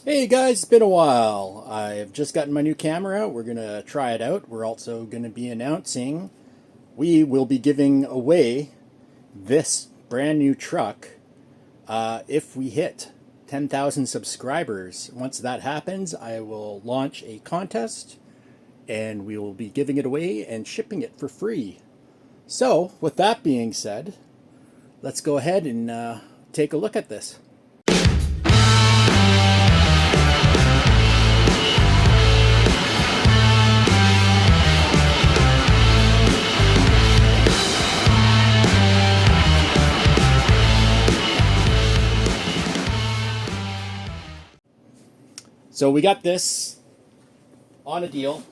Hey guys, it's been a while. I've just gotten my new camera out. We're going to try it out. We're also going to be announcing we will be giving away this brand new truck if we hit 10,000 subscribers. Once that happens, I will launch a contest and we will be giving it away and shipping it for free. So, with that being said, let's go ahead and take a look at this. So we got this on a deal,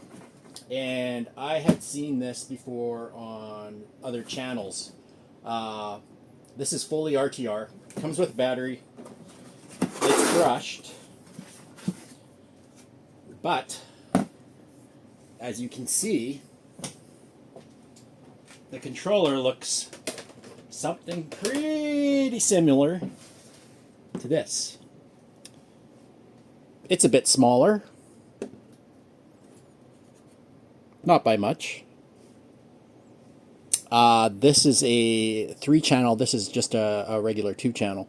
and I had seen this before on other channels. This is fully RTR. Comes with a battery. It's brushed, but as you can see, the controller looks something pretty similar to this. It's a bit smaller. Not by much. This is a 3-channel. This is just a regular 2-channel.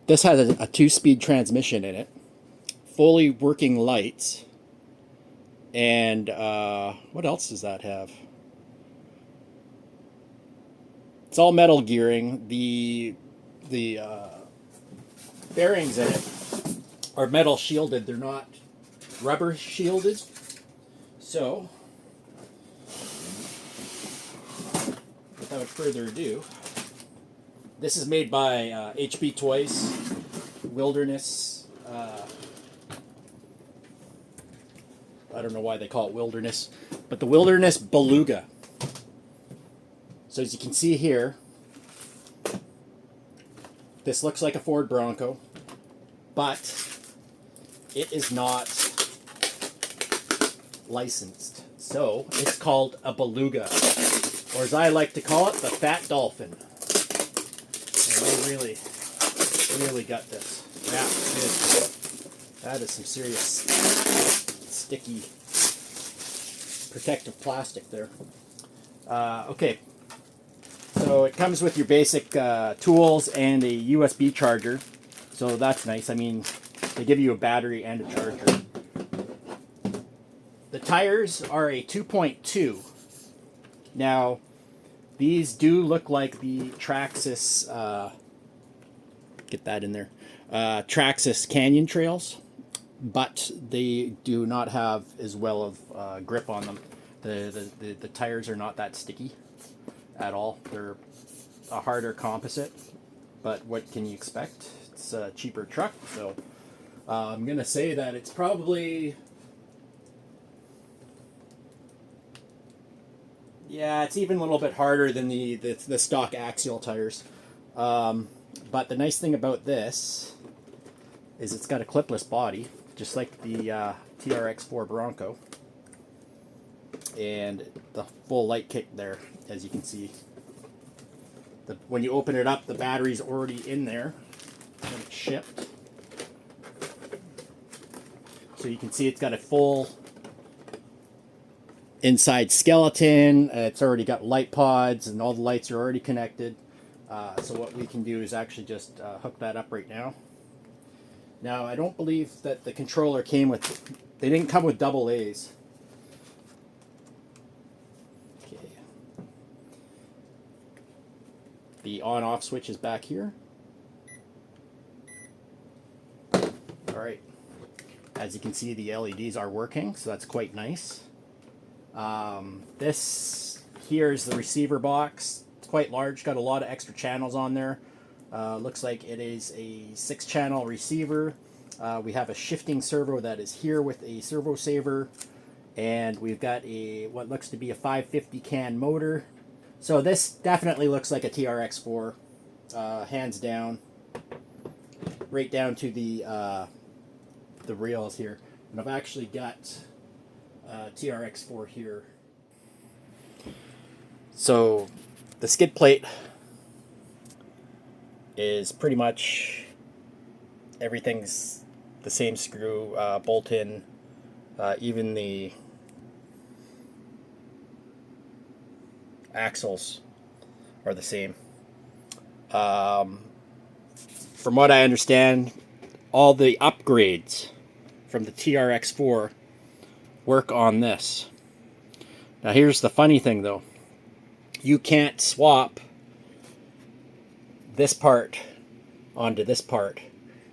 This has a 2-speed transmission in it. Fully working lights. And what else does that have? It's all metal gearing. The bearings in it are metal shielded. They're not rubber shielded. So, without further ado, this is made by HB Toys, Wilderness. I don't know why they call it Wilderness, but the Wilderness Beluga. So as you can see here, this looks like a Ford Bronco, but it is not licensed. So it's called a Beluga, or as I like to call it, the Fat Dolphin. And they really got this. Yeah, good. That is some serious sticky protective plastic there. Okay, so it comes with your basic tools and a USB charger. So that's nice. I mean, they give you a battery and a charger. The tires are a 2.2. Now, these do look like the Traxxas, get that in there, Traxxas Canyon Trails, but they do not have as well of grip on them. The tires are not that sticky at all. They're a harder composite, but what can you expect? It's a cheaper truck, so I'm going to say that it's probably... Yeah, it's even a little bit harder than the stock axial tires. But the nice thing about this is it's got a clipless body, just like the TRX4 Bronco. And the full light kit there, as you can see. When you open it up, the battery's already in there when it's shipped. So you can see it's got a full inside skeleton. It's already got light pods and all the lights are already connected. So what we can do is actually just hook that up right now. Now I don't believe that the controller came with, they didn't come with double A's. Okay. The on off switch is back here. Alright. As you can see, the LEDs are working, so that's quite nice. This here is the receiver box. It's quite large, got a lot of extra channels on there. Looks like it is a 6-channel receiver. We have a shifting servo that is here with a servo saver, and we've got a what looks to be a 550 can motor. So this definitely looks like a TRX4, hands down, right down to the rails here. And I've actually got TRX4 here. So the skid plate is pretty much everything's the same screw, bolt in, even the axles are the same. From what I understand, all the upgrades from the TRX4 work on this. Now here's the funny thing though. You can't swap this part onto this part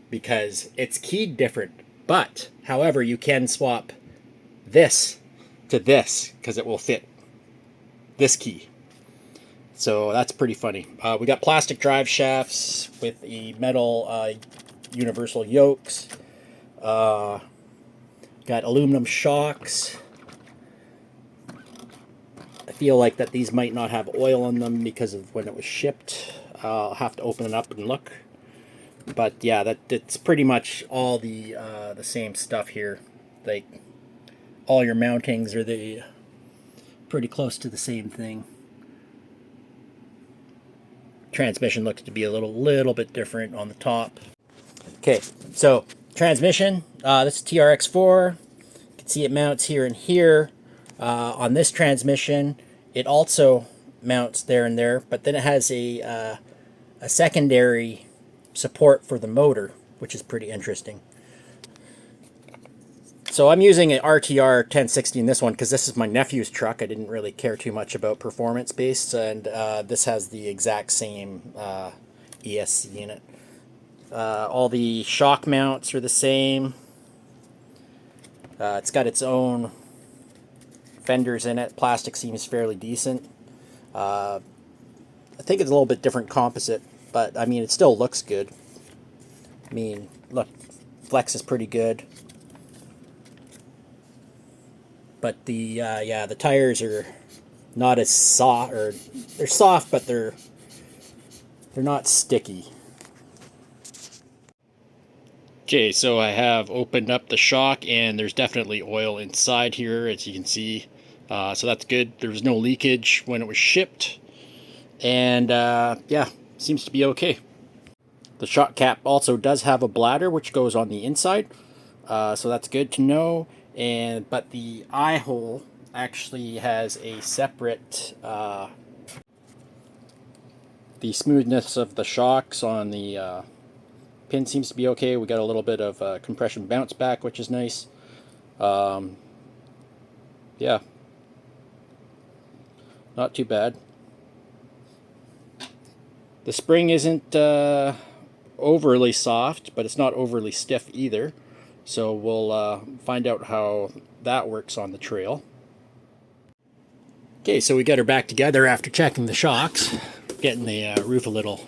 because it's keyed different. But, however, you can swap this to this because it will fit this key. So that's pretty funny. We got plastic drive shafts with the metal universal yokes. Got aluminum shocks. I feel like that these might not have oil in them because of when it was shipped. I'll have to open it up and look. But yeah, it's pretty much all the same stuff here. Like all your mountings are pretty close to the same thing. Transmission looks to be a little bit different on the top. Okay, so transmission. This is TRX4. You can see it mounts here and here. On this transmission, it also mounts there and there, but then it has a secondary support for the motor, which is pretty interesting. So I'm using an RTR 1060 in this one because this is my nephew's truck. I didn't really care too much about performance based, and this has the exact same ESC in it. All the shock mounts are the same. It's got its own fenders in it. Plastic seems fairly decent. I think it's a little bit different composite, but I mean it still looks good. I mean, look, flex is pretty good. But the tires are not as soft, or they're soft, but they're not sticky. Okay, so I have opened up the shock, and there's definitely oil inside here, as you can see. So that's good. There was no leakage when it was shipped, and yeah, seems to be okay. The shock cap also does have a bladder, which goes on the inside, so that's good to know. But the eye hole actually has a separate. The smoothness of the shocks on the pin seems to be okay. We got a little bit of compression bounce back, which is nice. Yeah, not too bad. The spring isn't overly soft, but it's not overly stiff either. So we'll find out how that works on the trail. Okay, so we got her back together after checking the shocks, getting the roof a little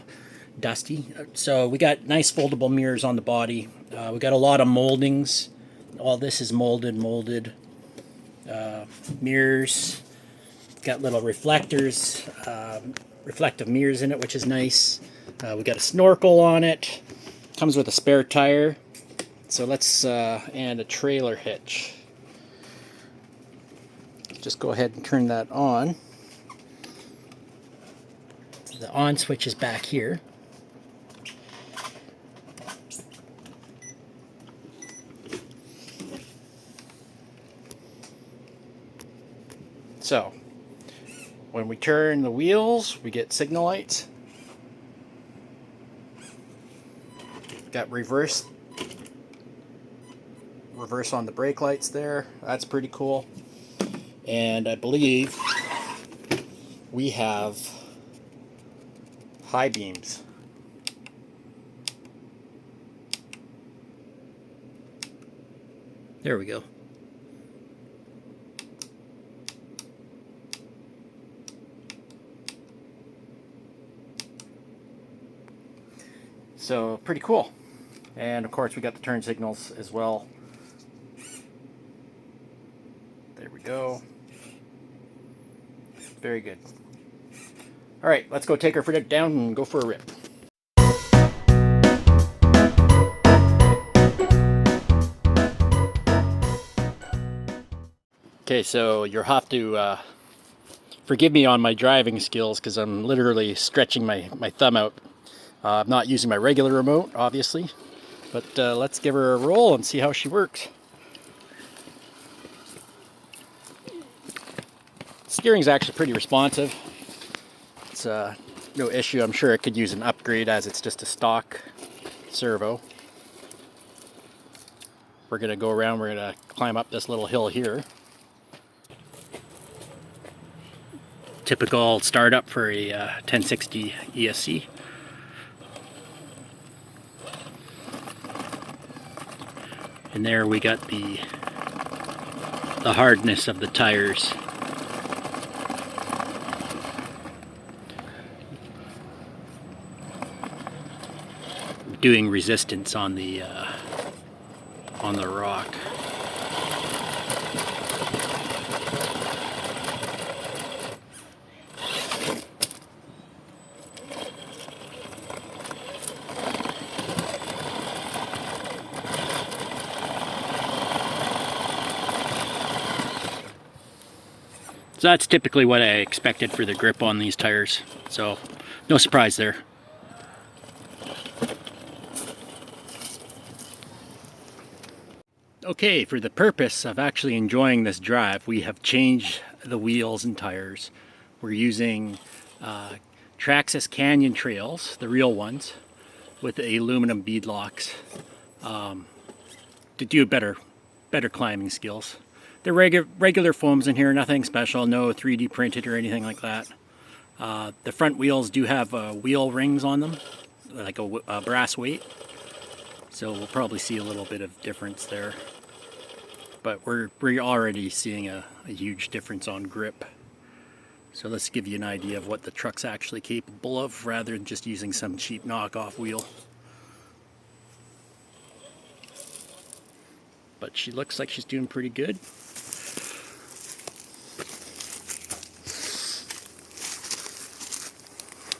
dusty. So we got nice foldable mirrors on the body. We got a lot of moldings. All this is molded mirrors. Got little reflectors, reflective mirrors in it, which is nice. We got a snorkel on it. Comes with a spare tire. So let's, and a trailer hitch. Just go ahead and turn that on. The on switch is back here. So, when we turn the wheels, we get signal lights. Got reverse on the brake lights there. That's pretty cool. And I believe we have high beams. There we go. So pretty cool. And of course we got the turn signals as well. There we go. Very good. All right, let's go take our Fredette down and go for a rip. Okay, so you'll have to forgive me on my driving skills because I'm literally stretching my thumb out. I'm not using my regular remote, obviously. But let's give her a roll and see how she works. Steering's actually pretty responsive. It's no issue. I'm sure it could use an upgrade as it's just a stock servo. We're going to go around, we're going to climb up this little hill here. Typical startup for a 1060 ESC. And there we got the hardness of the tires. Doing resistance on the rock. So that's typically what I expected for the grip on these tires. So no surprise there. Okay, for the purpose of actually enjoying this drive, we have changed the wheels and tires. We're using Traxxas Canyon Trails, the real ones, with the aluminum bead locks to do better climbing skills. They're regular foams in here, nothing special, no 3D printed or anything like that. The front wheels do have wheel rings on them, like a brass weight. So we'll probably see a little bit of difference there. But we're already seeing a huge difference on grip. So let's give you an idea of what the truck's actually capable of rather than just using some cheap knockoff wheel. But she looks like she's doing pretty good.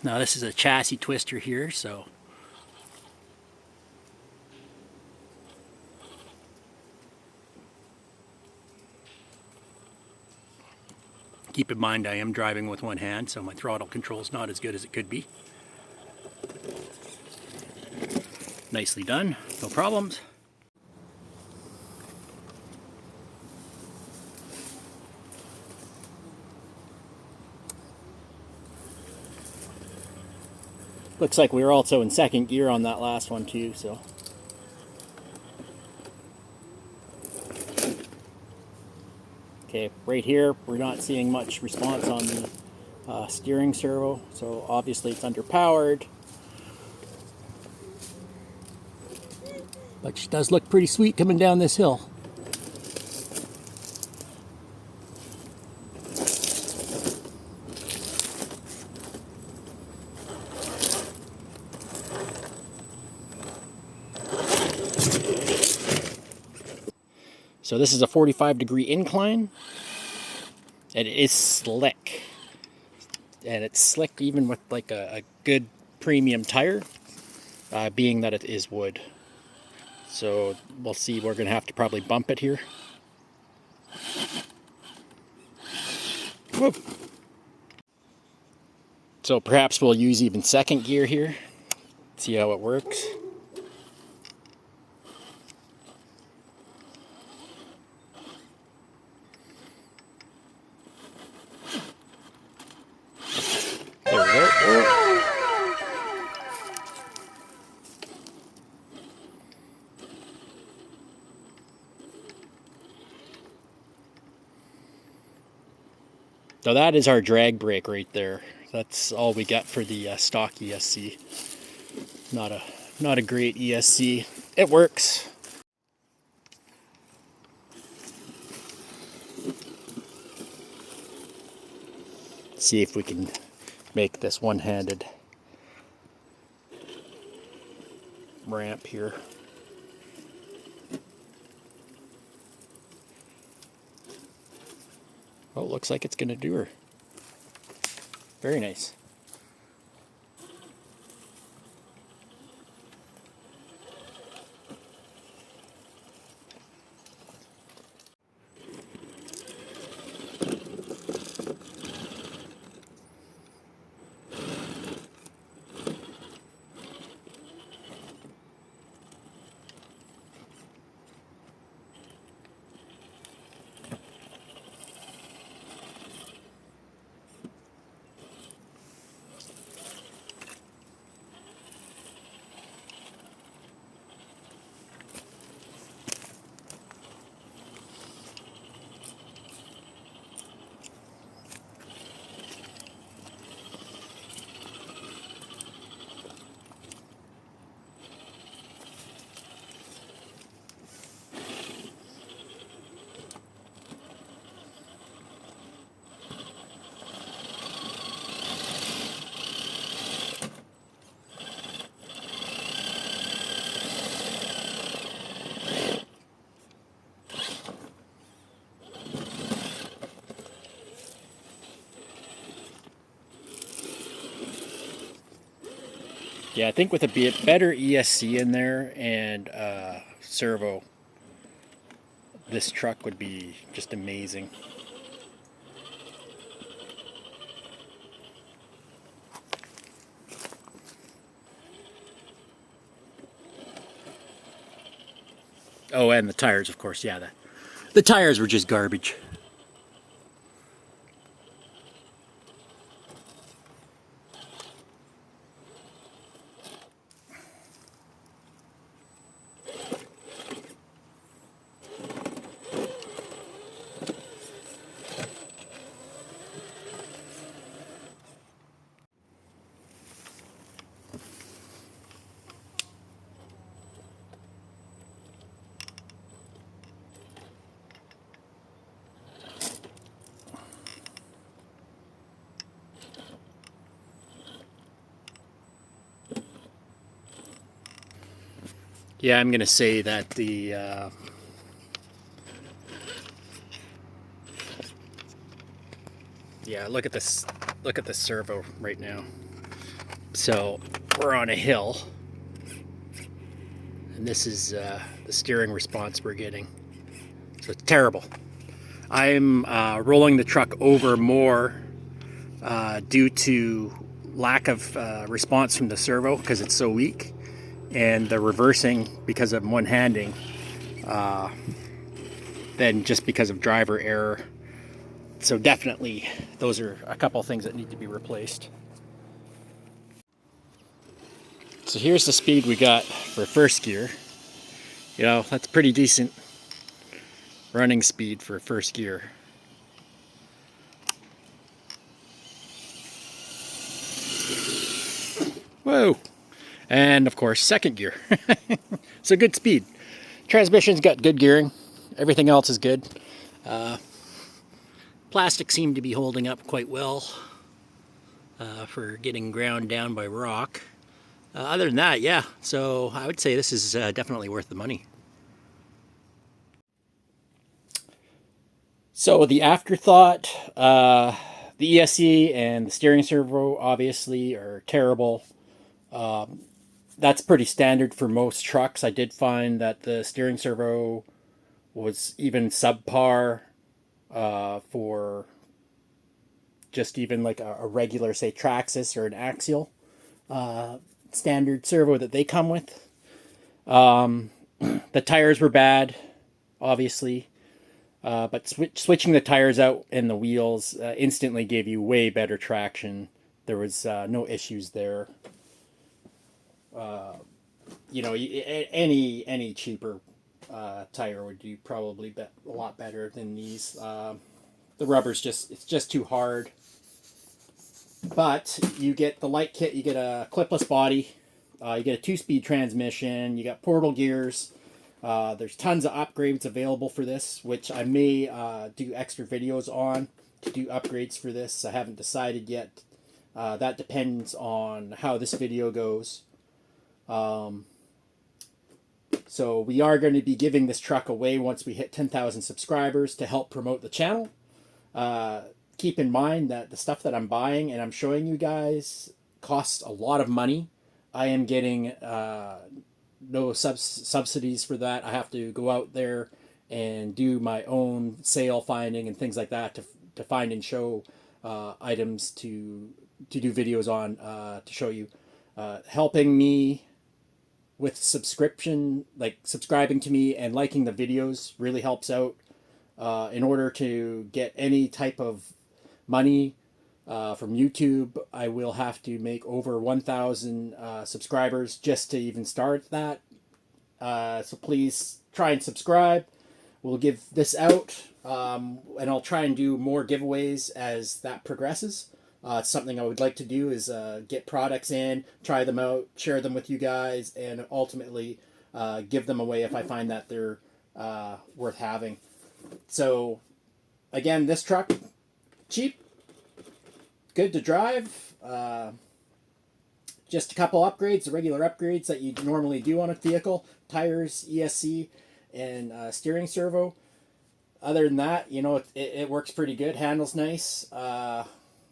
Now this is a chassis twister here, so keep in mind I am driving with one hand, so my throttle control is not as good as it could be. Nicely done, no problems. Looks like we were also in second gear on that last one too, so. Okay, right here we're not seeing much response on the steering servo, so obviously it's underpowered. But she does look pretty sweet coming down this hill. So this is a 45-degree incline, and it is slick. And it's slick even with like a good premium tire, being that it is wood. So we'll see, we're gonna have to probably bump it here. Whoop. So perhaps we'll use even second gear here, see how it works. There we go. Whoa. So that is our drag brake right there. That's all we got for the stock ESC. Not a great ESC. It works. See if we can make this one-handed ramp here. Oh, looks like it's gonna do her. Very nice. Yeah, I think with a bit better ESC in there and servo, this truck would be just amazing. Oh, and the tires, of course. Yeah, the tires were just garbage. Yeah, I'm gonna say that the yeah, look at this servo right now. So we're on a hill, and this is the steering response we're getting. So it's terrible. I'm rolling the truck over more due to lack of response from the servo because it's so weak, and the reversing because of one-handing, then just because of driver error. So definitely those are a couple things that need to be replaced. So here's the speed we got for first gear. You know, that's pretty decent running speed for first gear. Whoa! And of course, second gear. So good speed. Transmission's got good gearing. Everything else is good. Plastic seemed to be holding up quite well for getting ground down by rock. Other than that, yeah. So I would say this is definitely worth the money. So the afterthought, the ESC and the steering servo obviously are terrible. That's pretty standard for most trucks. I did find that the steering servo was even subpar for just even like a regular, say, Traxxas or an Axial standard servo that they come with. The tires were bad, obviously, but switching the tires out and the wheels instantly gave you way better traction. There was no issues there. You know, any cheaper tire would do probably a lot better than these. The rubber's it's just too hard. But you get the light kit, you get a clipless body, you get a 2-speed transmission, you got portal gears. There's tons of upgrades available for this, which I may do extra videos on to do upgrades for this. I haven't decided yet. That depends on how this video goes. So we are going to be giving this truck away once we hit 10,000 subscribers to help promote the channel. Keep in mind that the stuff that I'm buying and I'm showing you guys costs a lot of money. I am getting no subsidies for that. I have to go out there and do my own sale finding and things like that to find and show items to do videos on to show you. Helping me with subscription, like subscribing to me and liking the videos really helps out. In order to get any type of money from YouTube, I will have to make over 1,000 subscribers just to even start that. So please try and subscribe. We'll give this out, and I'll try and do more giveaways as that progresses. It's something I would like to do is get products in, try them out, share them with you guys, and ultimately give them away if I find that they're worth having. So, again, this truck, cheap, good to drive, just a couple upgrades, the regular upgrades that you normally do on a vehicle, tires, ESC, and steering servo. Other than that, you know, it works pretty good, handles nice,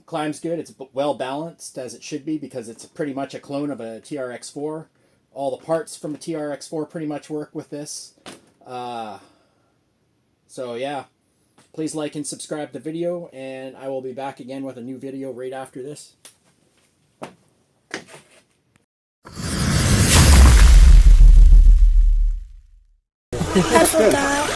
climbs good. It's well balanced, as it should be, because it's pretty much a clone of a TRX4. All the parts from a TRX4 pretty much work with this. So yeah, please like and subscribe to the video, and I will be back again with a new video right after this. I forgot.